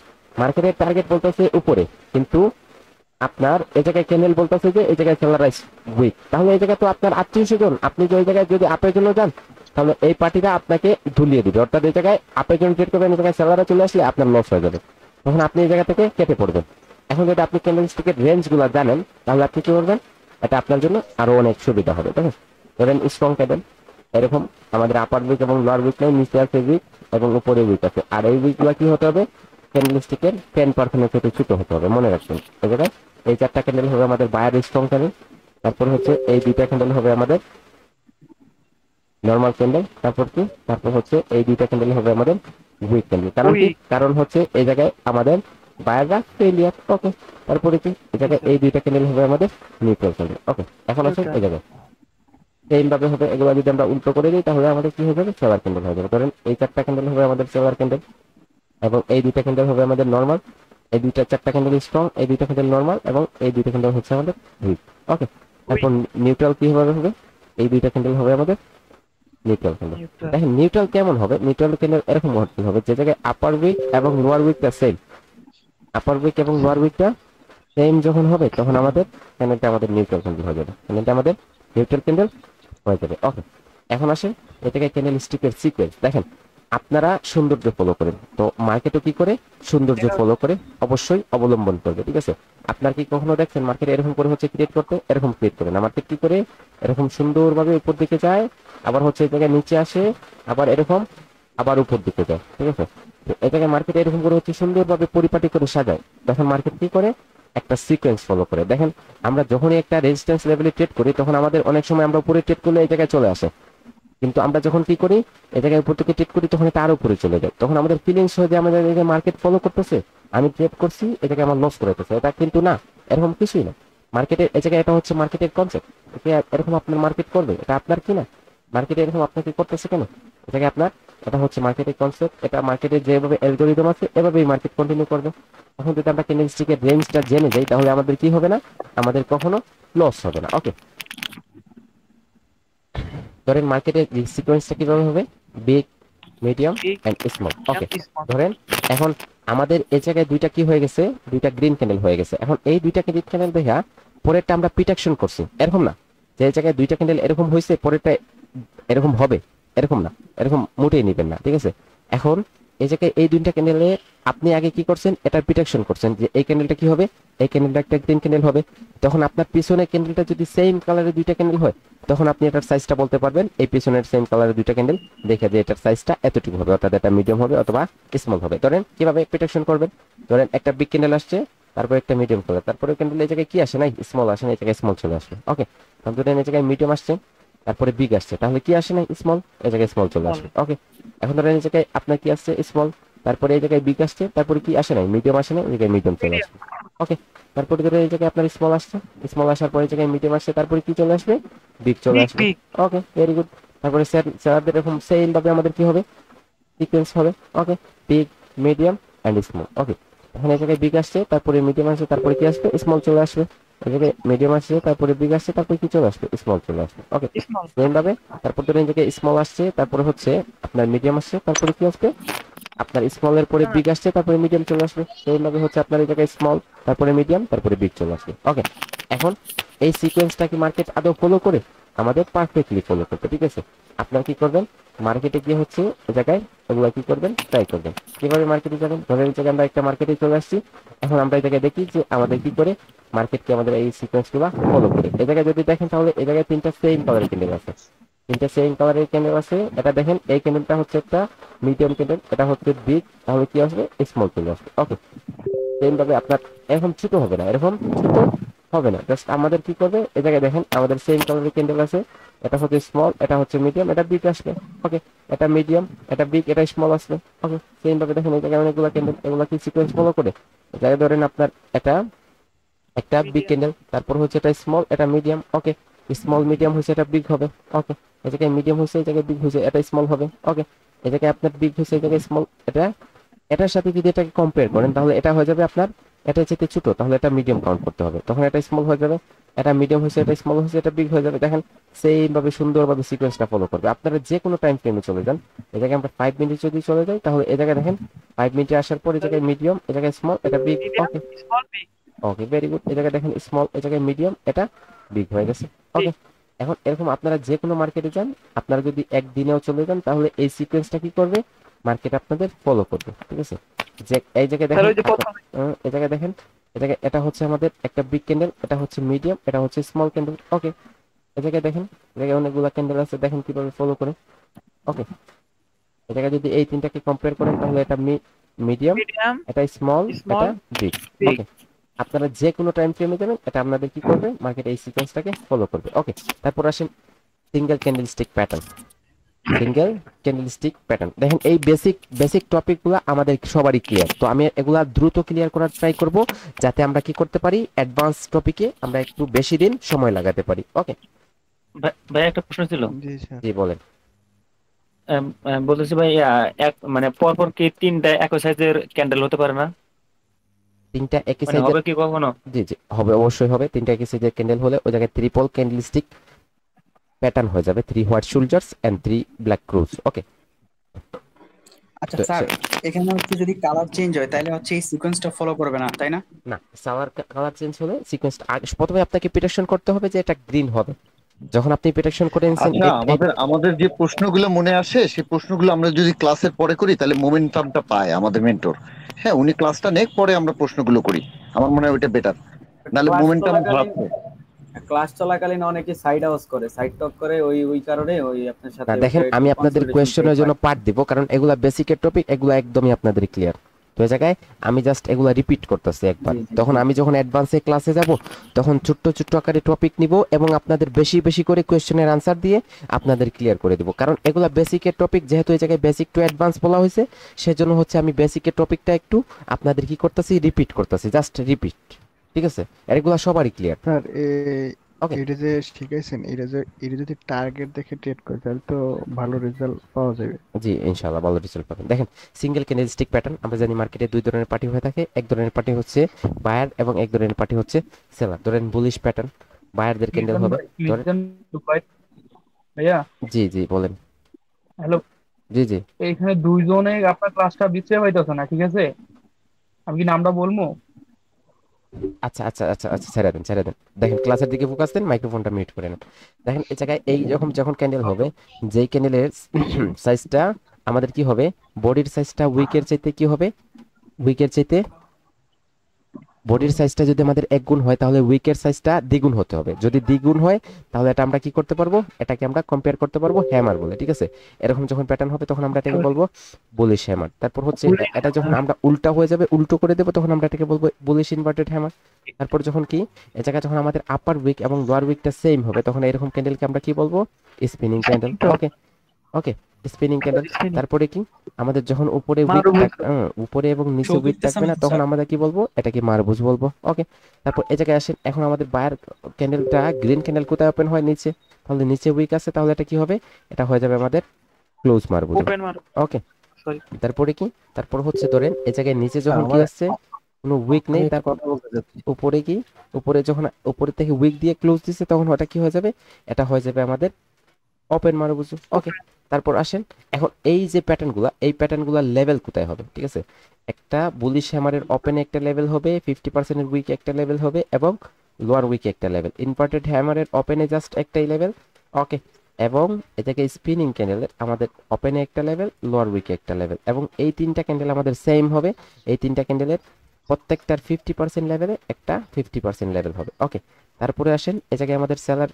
মার্কেটের টার্গেট বলতেছে উপরে, কিন্তু আপনার এই জায়গায় ক্যান্ডেল বলতেছে যে এই জায়গায় সেলারাইজ উইক। তাহলে এই জায়গায় তো আপনার আত্মীয় স্বজন, আপনি যে ওই জায়গায় যদি আপের জন্য যান তাহলে এই পার্টিটা আপনাকে ধুলিয়ে দিবে, অর্থাৎ এই জায়গায় আপের জন্য ট্রেড করবেন, এই জায়গায় সেলাররা চলে আসলে আপনার লস হয়ে যাবে, তখন আপনি এই জায়গা থেকে কেটে পড়বেন। এখন যদি আপনি ক্যান্ডেলস্টিকের রেঞ্জ গুলা জানেন তাহলে আপনি কি করবেন, এটা আপনার জন্য আরো অনেক সুবিধা হবে। ঠিক আছে, ধরেন স্ট্রং ক্যান্ডেল এরকম আমাদের আপার উইক এবং লোয়ার উইক নাই, নিচে আছে উইক এবং উপরে উইক আছে, আর এই উইক গুলা কি হতে হবে, ক্যান্ডেলস্টিকের 10% থেকে ছোট হতে হবে, মনে রাখবেন। এই জায়গায় এই 4টা ক্যান্ডেল হবে আমাদের বায়ার স্ট্রং ক্যান্ডেল, তারপর হচ্ছে এই 2টা ক্যান্ডেল হবে আমাদের নরমাল ক্যান্ডেল, তারপর হচ্ছে এই 2টা ক্যান্ডেল হবে আমাদের উইক ক্যান্ডেল। কারণ হচ্ছে এই জায়গায় আমাদের বায়াররা ফেলিয়ার। ওকে, তারপরে কি এই জায়গায় এই 2টা ক্যান্ডেল হবে আমাদের নিউট্রাল ক্যান্ডেল। ওকে, এখন আছে এই জায়গায় সেম ভাবে হবে, এগুলো যদি আমরা উল্টো করে দিই তাহলে আমাদের কি হয়ে যাবে, সেলার ক্যান্ডেল হয়ে যাবে। ধরেন এই 4টা ক্যান্ডেল হবে আমাদের সেলার ক্যান্ডেল এবং এই 2টা ক্যান্ডেল হবে আমাদের নরমাল, এই দুইটা চারটা ক্যান্ডেল স্ট্রং, এই দুইটা ক্যান্ডেল নরমাল, এবং এই দুইটা ক্যান্ডেল হচ্ছে আমাদের উইক। ওকে, এখন নিউট্রাল কিভাবে হবে? এই দুইটা ক্যান্ডেল হবে আমাদের নিউট্রাল ক্যান্ডেল। দেখেন নিউট্রাল কেমন হবে? নিউট্রাল ক্যান্ডেল এরকম হবে যে জায়গায় আপার উইক এবং লোয়ার উইকটা সেম, আপার উইক এবং লোয়ার উইকটা সেম যখন হবে তখন আমাদের ক্যান্ডেলটা আমাদের নিউট্রাল ক্যান্ডেল হয়ে যাবে, ক্যান্ডেলটা আমাদের নিউট্রাল ক্যান্ডেল হয়ে যাবে। ওকে, এখন আসেন এটাকে ক্যান্ডেল স্টিকের সিকোয়েন্স। দেখেন আপনারা সৌন্দর্য ফলো করেন, তো মার্কেটও কি করে সৌন্দর্য ফলো করে অবশ্যই অবলম্বন করবে, ঠিক আছে? আপনার কি কখনো দেখছেন মার্কেট এরকম করে হচ্ছে ক্রিয়েট করতে? এরকম ক্রিয়েট করে না, মার্কেট কি করে এরকম সুন্দরভাবে উপর দিকে যায়, আবার হচ্ছে এই জায়গায় নিচে আসে, আবার এরকম আবার উপর দিকে যায়, ঠিক আছে? তো এই জায়গায় মার্কেট এরকম করে হচ্ছে সুন্দরভাবে পরিপাটি করে সাজায়, তখন মার্কেট কি করে একটা সিকোয়েন্স ফলো করে। দেখেন আমরা যখনই একটা রেজিস্ট্যান্স লেভেলে ট্রেড করি তখন আমাদের অনেক সময় আমরা উপরে ট্রেড করলে এই জায়গায় চলে আসে, কিন্তু আমরা যখন কি করি এই জায়গায় উপর থেকে ট্রেড করি তখন এটা আরো উপরে চলে যায়, তখন আমাদের ফিলিংস হয় যে আমাদের এই মার্কেট ফলো করতেছে, আমি ট্রেড করছি, এই জায়গায় আমার লস করাইতেছে। এটা কিন্তু না, এরকম কিছুই না। মার্কেটের এই জায়গায় এটা হচ্ছে মার্কেটের কনসেপ্ট, এরকম আপনার মার্কেট করবে, এটা আপনার কি না, মার্কেটে এরকম আপনাকে করতেছে কেন? এই জায়গায় আপনার এটা হচ্ছে মার্কেটের কনসেপ্ট, এটা মার্কেটের যেভাবে অ্যালগরিদম আছে এভাবেই মার্কেট কন্টিনিউ করবে। এখন যদি আমরা ক্যান্ডেলস্টিকের রেঞ্জটা জেনে যাই তাহলে আমাদের কি হবে না, আমাদের কখনো লস হবে না। ওকে, ধরেন মার্কেটের সিকোয়েন্সটা কিভাবে হবে? Big, medium and small. Okay, ধরেন এখন আমাদের এই জায়গায় দুইটা কি হয়ে গেছে, দুইটা গ্রিন ক্যান্ডেল হয়ে গেছে। এখন এই দুইটা গ্রিন ক্যান্ডেল দেখা পরেরটা আমরা প্রিটেকশন করছি, এরকম না যে এই জায়গায় দুইটা ক্যান্ডেল এরকম হয়েছে পরেরটা এরকম হবে, এরকম না, এরকম মোটেই নেবেন না, ঠিক আছে? এখন এই জায়গায় এই দুইটা ক্যান্ডেলে আপনি আগে কি করছেন, এটার প্রিটেকশন করছেন যে এই ক্যান্ডেলটা কি হবে, এই ক্যান্ডেলটা একটা গ্রিন ক্যান্ডেল হবে, তখন আপনার পিছনে ক্যান্ডেলটা যদি সেম কালারের দুইটা ক্যান্ডেল হয় তখন আপনি এটার সাইজটা বলতে পারবেন, এই পিছনের সেম কালারের দুইটা ক্যান্ডেল দেখে যে এটার সাইজটা এতটুকু হবে, অর্থাৎ এটা মিডিয়াম হবে অথবা স্মল হবে। ধরেন কিভাবে প্রিটেকশন করবেন, ধরেন একটা বিগ ক্যান্ডেল আসছে, তারপর একটা মিডিয়াম কালার, তারপরে ক্যান্ডেল এই জায়গায় কি আসে নাই, স্মল আসে না, এই জায়গায় স্মল চলে আসবে। ওকে, ধরেন এই জায়গায় মিডিয়াম আসছে, তারপরে বিগ আসছে, তাহলে কি আসে নাই, স্মল, এই জায়গায় স্মল চলে আসবে। ওকে, এখন ধরেন এই জায়গায় আপনার কি আসছে, স্মল, তারপরে এই জায়গায় বিগ আসছে, তারপরে কি আসে নাই, মিডিয়াম আসে না, এই জায়গায় মিডিয়াম চলে আসবে। ওকে, তারপরে ধরে এই জায়গায় আপনার স্মল আসছে, স্মল আসার পরে এই জায়গায় মিডিয়াম আসছে, তারপরে কি চলে আসবে, বিগ চলে আসবে। ওকে, ভেরি গুড। তারপরে স্যারদের এরকম সেম ভাবে আমাদের কি হবে, সিকোয়েন্স হবে। ওকে, বিগ, মিডিয়াম এন্ড স্মল। ওকে, এখন এই জায়গায় বিগ আসছে, তারপরে মিডিয়াম আসছে, তারপরে কি আসবে, স্মল চলে আসবে। এই জায়গায় মিডিয়াম আসছে, তারপরে বিগ আসছে, তারপরে কি চলে আসবে, স্মল চলে আসবে। ওকে, সেম ভাবে তারপর ধরে এই জায়গায় স্মল আসছে, তারপরে হচ্ছে আপনার মিডিয়াম আসছে, তারপরে কি আসবে, আপনার স্মল এর পরে বিগ আসছে, তারপরে মিডিয়াম চলে আসবে। সেই ভাবে হচ্ছে আপনার এই জায়গায় স্মল, তারপরে মিডিয়াম, তারপরে বিগ চলে আসবে। ওকে, এখন এই সিকোয়েন্সটা কি মার্কেট আদৌ ফলো করে? আমাদের পারফেক্টলি ফলো করতে, ঠিক আছে? আপনারা কি করবেন, মার্কেটে গিয়ে হচ্ছে এই জায়গায় ওগুলা কি করবেন, ট্রাই করবেন। কিভাবে মার্কেটে যাবেন, ধরেন এই জায়গায় আমরা একটা মার্কেটে চলে আসছি, এখন আমরা এই জায়গায় দেখি যে আমাদের কি করে মার্কেটকে আমাদের এই সিকোয়েন্সগুলো ফলো করে। এই জায়গায় যদি দেখেন তাহলে এই জায়গায় তিনটা সেম কালারের ক্যান্ডেল আছে, তিনটা সেম কালারের ক্যান্ডেল আছে। এটা দেখেন এই ক্যান্ডেলটা হচ্ছে একটা মিডিয়াম ক্যান্ডেল, এটা হচ্ছে বিগ, তাহলে কি আসবে, স্মল চলে আসবে। ওকে, সেম ভাবে আপনার এরকম ছোট হবে না, এরকম ছোট হবে না, জাস্ট আমাদের কি করবে, এই জায়গায় দেখেন আমাদের সেম কালারের ক্যান্ডেল আছে, এটা হচ্ছে স্মল, এটা হচ্ছে মিডিয়াম, এটা বিগ আসবে। ওকে, এটা মিডিয়াম, এটা বিগ, এটা স্মল আসবে। ওকে, সেম ভাবে দেখেন এই জায়গায় অনেকগুলো ক্যান্ডেল, এগুলা কি সিকোয়েন্স ফলো করে। এই জায়গায় ধরেন আপনার এটা একটা বিগ ক্যান্ডেল, তারপর হচ্ছে এটা স্মল, এটা মিডিয়াম। ওকে, স্মল মিডিয়াম হয়েছে, এটা বিগ হবে। ওকে, এই জায়গায় মিডিয়াম হয়েছে, এই জায়গায় বিগ হয়েছে, এটা স্মল হবে। ওকে, এই জায়গায় আপনার বিগ হয়েছে, এই জায়গায় স্মল, এটা এটার সাথে যদি এটাকে কম্পেয়ার করেন তাহলে এটা হয়ে যাবে আপনার, এটা যেতে ছোট, তাহলে এটা মিডিয়াম কাউন্ট করতে হবে, তখন এটা স্মল হয়ে যাবে। এটা মিডিয়াম হয়েছে, এটা স্মল হয়েছে, এটা বিগ হয়ে যাবে। দেখেন সেম ভাবে সুন্দরভাবে সিকোয়েন্সটা ফলো করবে। আপনারা যে কোনো টাইম ফ্রেমে চলে যান, এই জায়গায় আমরা 5 মিনিট যদি চলে যাই তাহলে এই জায়গায় দেখেন 5 মিনিটে আসার পর এই জায়গায় মিডিয়াম, এই জায়গায় স্মল, এটা বিগ। ওকে, ওকে, ভেরি গুড। এই জায়গায় দেখেন স্মল, এই জায়গায় মিডিয়াম, এটা বিগ হয়ে গেছে। ওকে, এখন এরকম আপনারা যে কোনো মার্কেটে যান, আপনারা যদি একদিনেও চলে যান তাহলে এই সিকোয়েন্সটা কি করবে, মার্কেট আপনাদের ফলো করবে, ঠিক আছে? যে এই জায়গায় দেখেন, এই জায়গায় দেখেন, এই জায়গায় এটা হচ্ছে আমাদের একটা বিগ ক্যান্ডেল, এটা হচ্ছে মিডিয়াম, এটা হচ্ছে স্মল ক্যান্ডেল। ওকে, এই জায়গায় দেখেন, এই জায়গায় অনেকগুলো ক্যান্ডেল আছে, দেখেন কিভাবে ফলো করে। ওকে, এই জায়গায় যদি এই তিনটাকে কম্পেয়ার করেন তাহলে এটা মিডিয়াম, এটা স্মল, এটা বিগ। ওকে, আপনারা যে কোনো টাইম ফ্রেমে যাবেন, এটা আপনাদের কি করবে, মার্কেট এই সিকোয়েন্সটাকে ফলো করবে। ওকে, তারপর আসেন single candlestick pattern. Single candlestick pattern, দেখেন এই বেসিক টপিকগুলো আমাদের সবারই ক্লিয়ার, তো আমি এগুলা দ্রুত ক্লিয়ার করার ট্রাই করব যাতে আমরা কি করতে পারি, অ্যাডভান্স টপিকে আমরা একটু বেশি দিন সময় লাগাতে পারি। ওকে ভাই, একটা প্রশ্ন ছিল। জি বলেন। বলতেছি ভাই, এক মানে পরপর কি তিনটা একই সাইজের ক্যান্ডেল হতে পারে না? তিনটা একই মানে সাইজের, হবে কি কখনো? জি জি হবে, অবশ্যই হবে। তিনটা একই সাইজের ক্যান্ডেল হলে ওই জায়গায় ট্রিপল ক্যান্ডেলস্টিক প্যাটার্ন হয়ে যাবে, 3 white shoulders and 3 black crows. Okay, আচ্ছা স্যার, এখানে হচ্ছে যদি কালার চেঞ্জ হয় তাহলে হচ্ছে এই সিকোয়েন্সটা ফলো করবে না, তাই না? না, সাওয়ার কালার চেঞ্জ হলে সিকোয়েন্স প্রথমে আপনাকে প্রিডিকশন করতে হবে যে এটা গ্রিন হবে। যখন আপনি প্রিডিকশন করে নিছেন, আচ্ছা, আমাদের যে প্রশ্নগুলো মনে আসে সেই প্রশ্নগুলো আমরা যদি ক্লাসের পরে করি তাহলে মোমেন্টামটা পায় আমাদের মেন্টর। হ্যাঁ, উনি ক্লাসটা নেক, পরে আমরা প্রশ্নগুলো করি, আমার মনে হয় ওইটা বেটার, নাহলে মোমেন্টাম খারাপ হয়। ক্লাস চলাকালীন অনেকে সাইড আওয়াজ করে, সাইড টক করে, ওই কারণে ওই আপনার সাথে না দেখেন, আমি আপনাদের কোয়েশ্চেনের জন্য পার্ট দিব, কারণ এগুলা বেসিকের টপিক, এগুলা একদমই আপনাদের ক্লিয়ার। তো এই জায়গায় আমি জাস্ট এগুলা রিপিট করতেছি একবার। তখন আমি যখন অ্যাডভান্সে ক্লাসে যাব তখন ছোট্ট ছোট্ট আকারে টপিক নিব এবং আপনাদের বেশি বেশি করে কোয়েশ্চেনের আনসার দিয়ে আপনাদের ক্লিয়ার করে দেব। কারণ এগুলা বেসিকের টপিক, যেহেতু এই জায়গায় বেসিক টু অ্যাডভান্স বলা হয়েছে, সেজন্য হচ্ছে আমি বেসিকের টপিকটা একটু আপনাদের কি করতেছি, রিপিট করতেছি, জাস্ট রিপিট। ঠিক আছে, এগুলা সবারই ক্লিয়ার। স্যার এটা যে শিখাইছেন, এটা যদি টার্গেট দেখে ট্রেড করে তাহলে তো ভালো রেজাল্ট পাওয়া যাবে। জি ইনশাআল্লাহ ভালো রেজাল্ট পাবেন। দেখেন, সিঙ্গেল ক্যান্ডেলস্টিক প্যাটার্ন, আমরা জানি মার্কেটে দুই ধরনের পার্টি হয়ে থাকে। এক ধরনের পার্টি হচ্ছে বায়ার এবং এক ধরনের পার্টি হচ্ছে সেলার। ধরেন বুলিশ প্যাটার্ন, বায়ারদের ক্যান্ডেল হবে। ভাইয়া জি জি বলেন। হ্যালো, জি জি, এইখানে দুইজনে আপনার ক্লাসটা বিচ্ছে হইতেছে না, ঠিক আছে? আমি কি নামটা বলবো? আচ্ছা আচ্ছা আচ্ছা আচ্ছা, ছেড়ে দেন ছেড়ে দেন। দেখেন ক্লাসের দিকে ফোকাস দেন, মাইক্রোফোনটা মিউট করে নেন। দেখেন এই জায়গায় এই যখন যখন ক্যান্ডেল হবে, যেই ক্যান্ডেলের সাইজটা আমাদের কি হবে, বডির সাইজটা উইকের চাইতে কি হবে, উইকের চাইতে বডির সাইজটা যদি আমাদের এক গুণ হয় তাহলে উইকের সাইজটা দ্বিগুণ হতে হবে। যদি দ্বিগুণ হয় তাহলে এটা আমরা কি করতে পারবো, এটাকে আমরা কম্পেয়ার করতে পারবো হ্যামার বলে। ঠিক আছে, এরকম যখন প্যাটার্ন হবে তখন আমরা এটাকে বলবো বুলিশ হ্যামার। তারপর হচ্ছে এটা যখন আমরা উল্টা হয়ে যাবে, উল্টো করে দেবো, তখন আমরা এটাকে বলবো বুলিশ ইনভার্টেড হ্যামার। তারপর যখন কি এই জায়গায় যখন আমাদের আপার উইক এবং লোয়ার উইকটা সেম হবে, তখন এরকম ক্যান্ডেলকে আমরা কি বলবো, স্পিনিং ক্যান্ডেল। ওকে ওকে, স্পিনিং ক্যান্ডেল। তারপরে কি আমাদের যখন উপরে উইক উপরে এবং নিচে উইক থাকবে না, তখন আমরা কি বলবো, এটাকে মারবুজ বলবো। ওকে, তারপর এই জায়গায় আসেন, এখন আমাদের বায়ার ক্যান্ডেলটা গ্রিন ক্যান্ডেল কোথায় ওপেন হয়, নিচে, তাহলে নিচে উইক আছে, তাহলে এটা কি হবে, এটা হয়ে যাবে আমাদের ক্লোজ মারবুজ। ওকে, তারপরে কি, তারপর হচ্ছে ধরেন এই জায়গায় নিচে যখন কি আসছে, কোনো উইক নেই, তারপর উপরে কি, উপরে যখন উপরে থেকে উইক দিয়ে ক্লোজ দিচ্ছে, তখন ওটা কি হয়ে যাবে, এটা হয়ে যাবে আমাদের ওপেন মারবুজ। ওকে, তারপর আসেন, এখন এই যে প্যাটার্নগুলো, এই প্যাটার্নগুলোর লেভেল কোথায় হবে, ঠিক আছে? একটা বুলিশ হ্যামারের ওপেনে একটা লেভেল হবে, 50% এর উইকে একটা লেভেল হবে এবং লোয়ার উইকে একটা লেভেল। ইনভার্টেড হ্যামারের ওপেনে জাস্ট একটাই লেভেল। ওকে, এবং এটাকে স্পিনিং ক্যান্ডেলের আমাদের ওপেনে একটা লেভেল, লোয়ার উইকে একটা লেভেল, এবং এই তিনটা ক্যান্ডেল আমাদের সেম হবে। এই তিনটা ক্যান্ডেলের প্রত্যেকটার 50% লেভেলে একটা 50% লেভেল হবে। ওকে, তারপরে আসেন এই জায়গায় আমাদের সেলার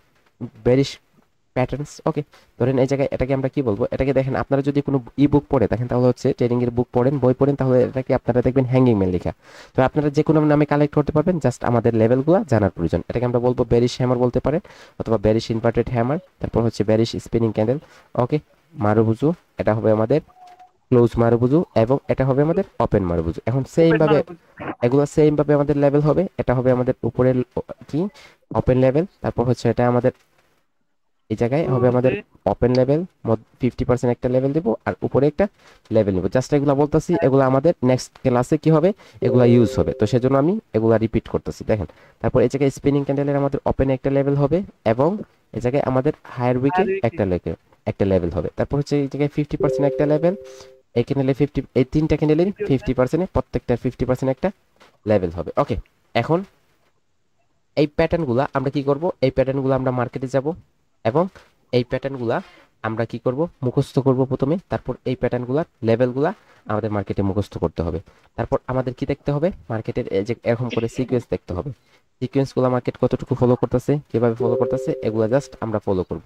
বেরিশ প্যাটার্নস। ওকে, ধরেন এই জায়গায় এটাকে আমরা কি বলবো, এটাকে দেখেন, আপনারা যদি কোনো ই বুক পড়ে দেখেন, তাহলে হচ্ছে ট্রেডিং এর বুক পড়েন, বই পড়েন, তাহলে এটাকে আপনারা দেখবেন হ্যাঙ্গিং ম্যান লেখা। তো আপনারা যে কোনো নামে কালেক্ট করতে পারবেন, জাস্ট আমাদের লেভেলগুলো জানার প্রয়োজন। এটাকে আমরা বলবো বেরিশ হ্যামার বলতে পারেন, অথবা বেরিশ ইনভার্টেড হ্যামার, তারপর হচ্ছে বেরিশ স্পিনিং ক্যান্ডেল। ওকে, মারুবুজু, এটা হবে আমাদের ক্লোজ মারুবুজু, এবং এটা হবে আমাদের ওপেন মারুবুজু। এখন সেম ভাবে এগুলো সেম ভাবে আমাদের লেভেল হবে। এটা হবে আমাদের উপরের কি ওপেন লেভেল, তারপর হচ্ছে এটা আমাদের এই জায়গায় হবে আমাদের ওপেন লেভেল, 50% একটা লেভেল দেবো, আর উপরে একটা লেভেল নেবো। জাস্ট এগুলা বলতেছি, এগুলো আমাদের নেক্সট ক্লাসে কি হবে, এগুলা ইউজ হবে, তো সেজন্য আমি এগুলা রিপিট করতেছি। দেখেন, তারপর এই জায়গায় স্পিনিং ক্যান্ডেলের আমাদের ওপেনে একটা লেভেল হবে, এবং এই জায়গায় আমাদের হায়ার উইকে একটা লেভেল হবে। তারপর হচ্ছে এই জায়গায় 50% একটা লেভেল, এই ক্যান্ডেলে 50, এই তিনটা ক্যান্ডেলের 50%, প্রত্যেকটার 50% একটা লেভেল হবে। ওকে, এখন এই প্যাটার্নগুলা আমরা কি করব, এই প্যাটার্নগুলো আমরা মার্কেটে যাব এবং এই প্যাটার্নগুলা আমরা কি করব, মুখস্থ করব প্রথমে। তারপর এই প্যাটার্নগুলার লেভেলগুলা আমাদের মার্কেটে মুখস্থ করতে হবে। তারপর আমাদের কি দেখতে হবে, মার্কেটের যে এরকম করে সিকোয়েন্স দেখতে হবে। সিকোয়েন্সগুলো মার্কেট কতটুকু ফলো করতেছে, কিভাবে ফলো করতেছে, এগুলা জাস্ট আমরা ফলো করব।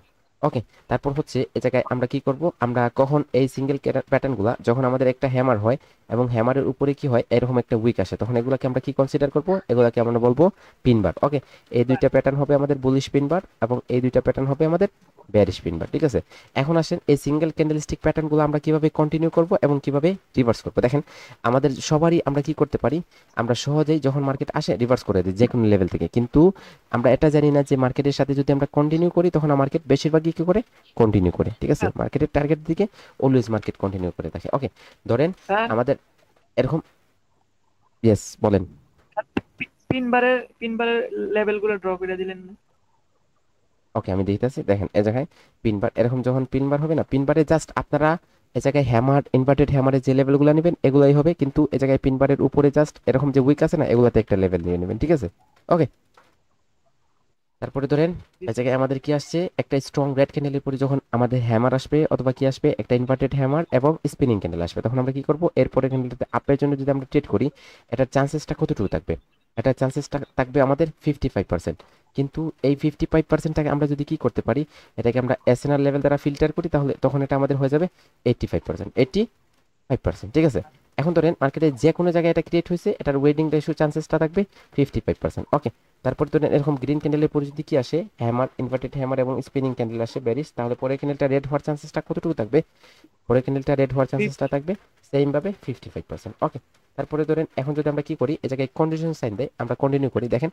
ওকে, তারপর হচ্ছে এই জায়গায় আমরা কি করব, আমরা কখন এই সিঙ্গেল প্যাটার্নগুলা যখন আমাদের একটা হ্যামার হয় এবং হ্যামারের উপরে কি হয়, এরকম একটা উইক আসে, তখন এগুলাকে আমরা কি কনসিডার করব, এগুলাকে আমরা বলবো পিনবার। ওকে, এই দুইটা প্যাটার্ন হবে আমাদের বুলিশ পিনবার, এবং এই দুইটা প্যাটার্ন হবে আমাদের বেয়ারিশ পিনবার। ঠিক আছে, এখন আসেন এই সিঙ্গেল ক্যান্ডেলস্টিক প্যাটার্নগুলো আমরা কিভাবে কন্টিনিউ করব এবং কিভাবে রিভার্স করব। দেখেন, আমাদের সবারই আমরা কি করতে পারি, আমরা সহজেই যখন মার্কেট আসে রিভার্স করে দিই যে কোনো লেভেল থেকে, কিন্তু আমরা এটা জানি না যে মার্কেটের সাথে যদি আমরা কন্টিনিউ করি, তখন মার্কেট বেশিরভাগই কি করে, কন্টিনিউ করে। ঠিক আছে, মার্কেটের টার্গেট দিকে অলওয়েজ মার্কেট কন্টিনিউ করে থাকে। ওকে, ধরেন আমাদের এরকম, ইয়েস বলেন। পিন বারের লেভেল গুলো ড্র করে দিলেন না? ওকে, আমি দেখতেছি। দেখেন এই জায়গায় পিনবার, এরকম যখন পিনবার হবে না, পিনবারে জাস্ট আপনারা এই জায়গায় হ্যামার, ইনভার্টেড হ্যামারের যে লেভেলগুলো নেবেন এগুলাই হবে, কিন্তু এই জায়গায় পিনবারের উপরে জাস্ট এরকম যে উইক আছে না, এগুলাতে একটা লেভেল নিয়ে নেবেন, ঠিক আছে? ওকে, তারপরে ধরেন এই জায়গায় আমাদের কি আসছে, একটা স্ট্রং রেড ক্যান্ডেলের পরে যখন আমাদের হ্যামার আসবে অথবা কি আসবে, একটা ইনভার্টেড হ্যামার এবং স্পিনিং ক্যান্ডেল আসবে, তখন আমরা কি করব, এরপরে ক্যান্ডেলটাতে আপের জন্য যদি আমরা ট্রেড করি, এটার চান্সেসটা কতটুকু থাকবে? এটার চান্সেসটা থাকবে আমাদের 55%। কিন্তু এই 55%টাকে আমরা যদি কি করতে পারি, এটাকে আমরা এসএনআর লেভেল দ্বারা ফিল্টার করি, তাহলে তখন এটা আমাদের হয়ে যাবে 85%, 85%, ঠিক আছে? এখন ধরেন মার্কেটে যে কোনো জায়গায় এটা ক্রিয়েট হয়েছে, এটার ওয়েডিং রেশিও চান্সেসটা থাকবে 55%। ওকে, তারপর ধরেন এরকম গ্রিন ক্যান্ডেলের পরে যদি কি আসে, হ্যামার, ইনভার্টেড হ্যামার এবং স্পিনিং ক্যান্ডেল আসে বেরিশ, তাহলে পরের ক্যান্ডেলটা রেড হওয়ার চান্সেসটা কতটুকু থাকবে? পরের ক্যান্ডেলটা রেড হওয়ার চান্সেসটা থাকবে সেম ভাবে 55%। ওকে, তারপরে ধরেন এখন যদি আমরা কি করি, এই জায়গায় কন্ডিশন সাইন দেয়, আমরা কন্টিনিউ করি, দেখেন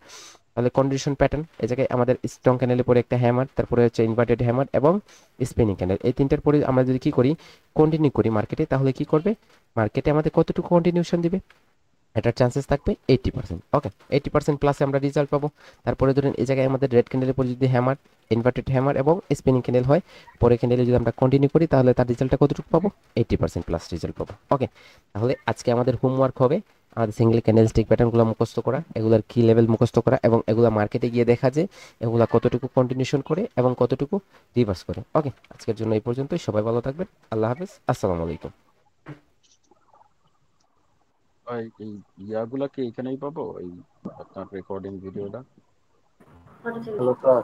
তাহলে কন্ডিশন প্যাটার্ন, এই জায়গায় আমাদের স্ট্রং ক্যান্ডেলের পরে একটা হ্যামার, তারপরে হচ্ছে ইনভার্টেড হ্যামার এবং স্পিনিং ক্যান্ডেল, এই তিনটার পরে আমরা যদি কি করি, কন্টিনিউ করি মার্কেটে, তাহলে কি করবে, মার্কেটে আমাদের কতটুকু কন্টিনিউশন দিবে? এটার চান্সেস থাকবে 80%। ওকে, 80% প্লাসে আমরা রেজাল্ট পাবো। তারপরে ধরেন এই জায়গায় আমাদের রেড ক্যান্ডেলের পরে যদি হ্যামার, ইনভার্টেড হ্যামার এবং স্পিনিং ক্যান্ডেল হয়, পরে ক্যান্ডেলে যদি আমরা কন্টিনিউ করি, তাহলে তার রেজাল্টটা কতটুকু পাবো? 80% প্লাস রেজাল্ট পাবো। ওকে, তাহলে আজকে আমাদের হোমওয়ার্ক হবে আমাদের সিঙ্গেল ক্যান্ডেল স্টিক প্যাটার্নগুলো মুখস্থ করা, এগুলোর কি লেভেল মুখস্থ করা, এবং এগুলো মার্কেটে গিয়ে দেখা যে এগুলা কতটুকু কন্টিনিউশন করে এবং কতটুকু রিভার্স করে। ওকে, আজকের জন্য এই পর্যন্তই। সবাই ভালো থাকবেন। আল্লাহ হাফেজ, আসসালামু আলাইকুম। ভাই এই ইয়াগুলা কি এখানেই পাবো, এই আপনার রেকর্ডিং ভিডিওটা? Hello sir.